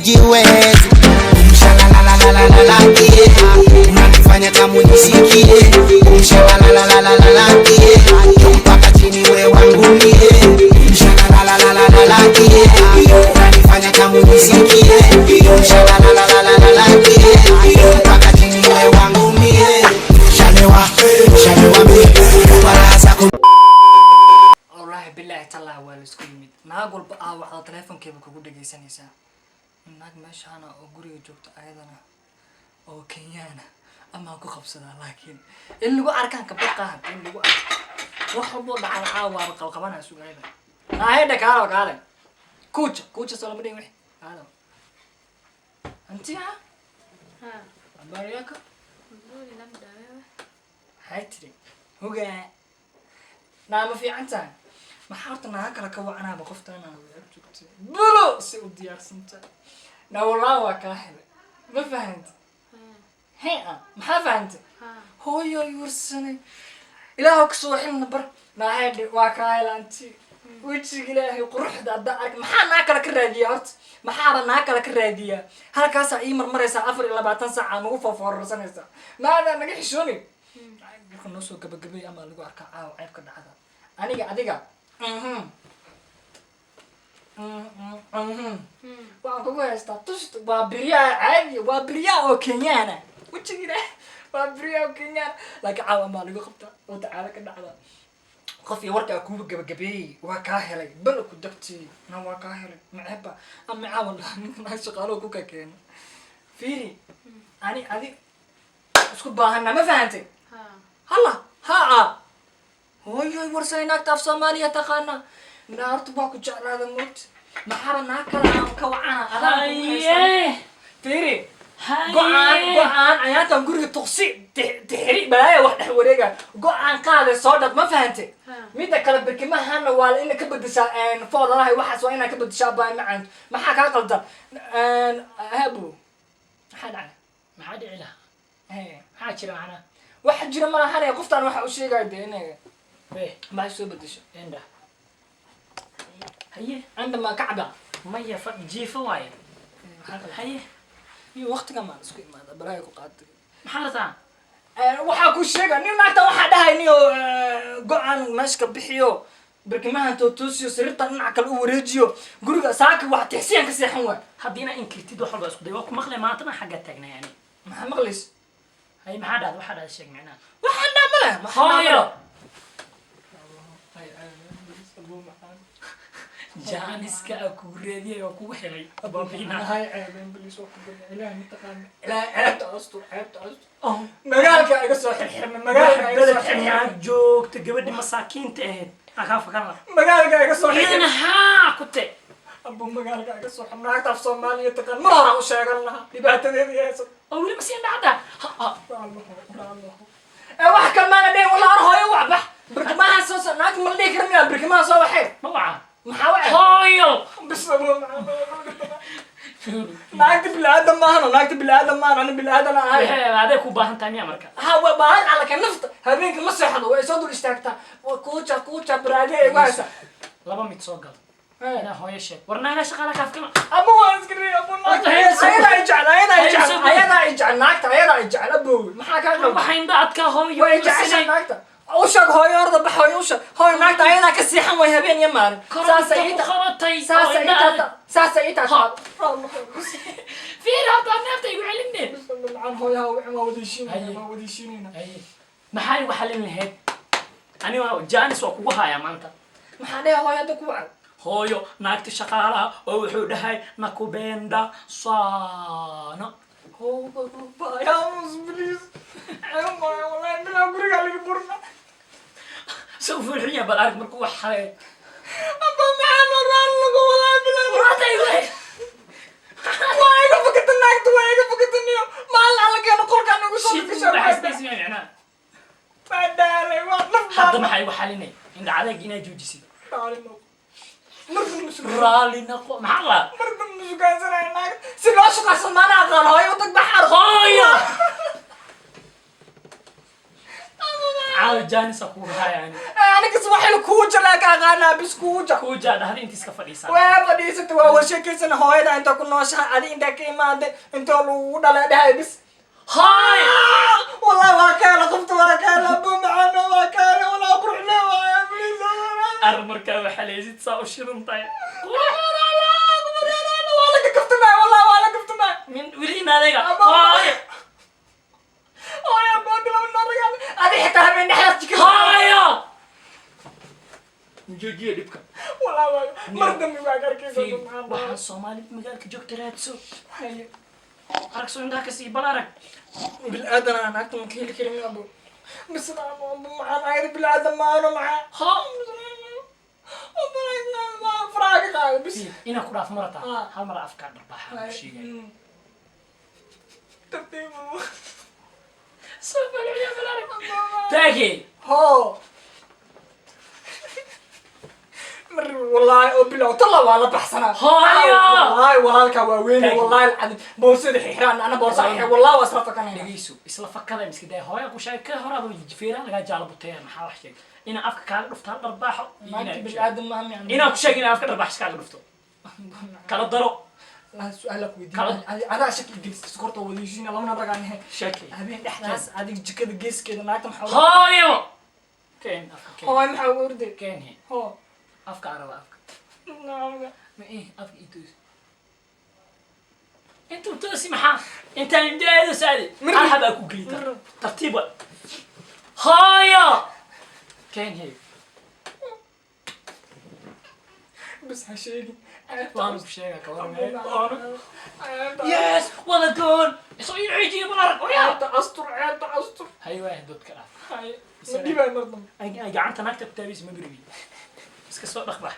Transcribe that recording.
sijiwezi. Umshalalalalalala yeah, unanifanya tamu nisikie. Umshalalalalalala yeah, mpaka chini we wangu mie. Umshalalalalalala yeah, unanifanya tamu nisikie. Umshalalalalalala yeah, mpaka chini we wangu mie. Shalewa mie para zako. Alright, billahi taala waa la isku yimid. Naag walba waxaa telefonkeeda kugu dhageysanaysaa. Naag meeshaana oo guriga joogto ayadana oo Kenyana ama ku qabsada laakiin in lagu arkaan ka baqaan in lagu arko wax walba dhacal caawa qalqabana sugayda. Naayda kaale. Kuucha soo lama dhigin wixii. Hada. Anti ha? Abariyaka? Duli labda wewe. Haytiri. Hoga. Naama fiicantaa. maxaa horta naga kala ka wacanaaba qoftaana way joogtay bulo si u diyaarsanta na walaa waa ka helay ma fahanta maxaa fahanta hooyo yursane ilaahu ka soo xilna bar naahaydi waa ka helanti wijiga ilaahay quruxda hadda ark maxaa naga kala ka raadiyaa horta maxaaba naga kala ka raadiyaa halkaas ay marmaraysaa 24 saac aan ugu foofoorsanaysaa maada naga xishooni marka noo soo gabagabay ama lagu arkaa caaw ceeb ka dhacda aniga adiga waan kugu haystaa tushta waa biriyaa caadi waa biriyaa oo Kenyana wajigina waa biriyaa oo Kenyana laakiin caawa ma lagu qabta oo tacaala ka dhacda qof iyo warka kuuba gabagabay waa ka helay bal ku dagti na waa ka helay macaba ama caawa ma shaqaalo ku ka keen fiiri adi isku baahan ma fahantay ها هوي ورسيناك تاف سوماليا تقانا نارت باكو جعل هذا موت ما حرنا كلام كوعانا هاي تيري قعان عياتا نقول تقصي تحريق بلايا واحد وريقا قعان قاعدة صادق ما فهمتي ميدا كلا بركما هانا والا إنا كبد شا فوض الله وحس وإنا كبد شاباي معاند ما حاك عقلتا هابو ما حد علا حاجة معنا واحد جرى مرة حاليا قفت أنا واحد وشي قاعد هنا إيه ما يسوي بدش عنده هي عندما كعبة مية جيفة واي هي وقت كمان سكين ما هذا برايك وقعد محارتها waxaa ku sheega nin maanta waxa dhahayniyo go'aan meeshka bixiyo barkimahan tootoosiyo sariirta dhinaca kale u wareejiyo guriga saaka wax tixsiyan ka seexan waa hadina in kirtid wax walba isku day waa ku maqlay maanta ma xaga taagna yani maxaa maqlays هاي ما حدا واحد هذا الشيء معنا واحد نعمله ما حدا جانس كأكوريدي وكو حلي بابينا هاي عيبين بليس وكبر إلهي متقام لا عيبت أسطر مجالك أقصى حرم مجالك أقصى حرم جوك تجبد مساكين تهد أخاف كلام مجالك أقصى أنا ها كنت أبو مجالك أقصى حرم ناقة في صوماليا تقال ما راح وشاغل لها لبعت ذي يا سو أولي مسين بعده واحد كمان ده ولا أروح يوعبه بركما هسوس ناقة ملدي كرمية بركما سو واحد موعى محاوي هايل بس أبو ناقة بالآدم ما أنا ناقة بالآدم ما أنا بالآدم هاي هذا كوباهن تاني أمريكا هو باهن على كنفط هذيك مسح هذا ويصدر اشتاكتا وكوتشا برادي واسع لبا متصوغل أنا هوي شيء ورنا شغالة كيف كمان أبو أذكرني أبو ناقة أيضا يجعل ناقة أيضا يجعل أبو ما حكى ما حيندعت كهوي ويجعل ناقة وشك هاي أرض بحوي وشك هاي ناقة أيضا كسيحة ويهبين يمان ساسيتا في رابط نفط يقول علمني بسم الله عن هاي هاي ما وديشينينا ما حالي وحلين الهيد أنا جانس وقوها يا مانتا ما حالي هاي هذا كوعد هويو ناقتي شقالة أو حودهاي نكوبيندا صانا هو يا مزبليز أيوة والله بلا برجع لي برنا سوف الحين بالعرض مركوب حالي أبا معنا رانو والله بلا مراتي وين وايد فكرت الناقة وايد فكرت النيو ما على كانوا كل كانوا يقولون في شيء بحس بيسمع معنا بدالي والله حد ما حي وحاليني عند عليك جينا جوجسي رالي نقو محلا مرد مش قاعد زرع الناقة سلاش قصة ما نعقل هاي وطق بحر هاي عاود جاني سكور هاي يعني أنا كيس واحد كوجا لك أغانا بس كوجا kuuja dhahda inta iska fadhiisaa وفديست وشكيسن هويدا أنت كنا شاعرين أنت كيما أنت لو دلا ده بس hay والله ما كان قمت ما كان أبو معنا ما كان ولا بروح له يا بليز ar markaa waxaa laysid saa u shidan tahay والله كفت معي والله قفت معي min weli inaadayga hay يا بود لو النار هذه حتى من ناحية كده haya joojiya dhibka والله مردمي ما قال كيس waxaan soomaalida magaalka joogta raadso arag soo indhaha kasii bal arag بالآدم أنا أكتب مكيل كلمة أبو بس أنا مع عايز بالآدم ما أنا معاه ما فراقك هذا بس inaa ku dhaaf marata hal mar afkaa dharbaaxa u sheegay ترتيب soo falciya bal arag taagay هو مر والله وبلا طلع والله بحسنا والله الكواوين والله العظيم بوسد حيران أنا بوسد والله وأسرفك أنا dhegeyso isla fakada miska day hooya ku sheegay ka hor adu jifiiraan laga jaalo butay maxaa wax sheegay ina afka kaaga dhufto hal dharbaaxo ما بالآدم ما هم يعني inaa ku sheegay ina afka dharbaax kaaga dhufto kala daro لا سؤالك ودي أنا شكل جلس سكرت وديشين الله من هذا عنه sheekay هبين إحساس هذيك جكد جيس كده ناكم حول hooyo keen afka keen هو محاور ده keen he هو afka araba afka نعم ma eh afka itus intu toosi maxaa intaan indeedo saadi hal haba ku gelita tartiiba hooyo keen he بس هشيلي waanu ku sheegaa ka warmay yes wada goon isoo in ciidiyo bal arag oya أنت أسطر hay waa dadka dhaaf هاي نجيبها مرضم ay gacanta naagta ku taabiis magribi iska soo dhaqbax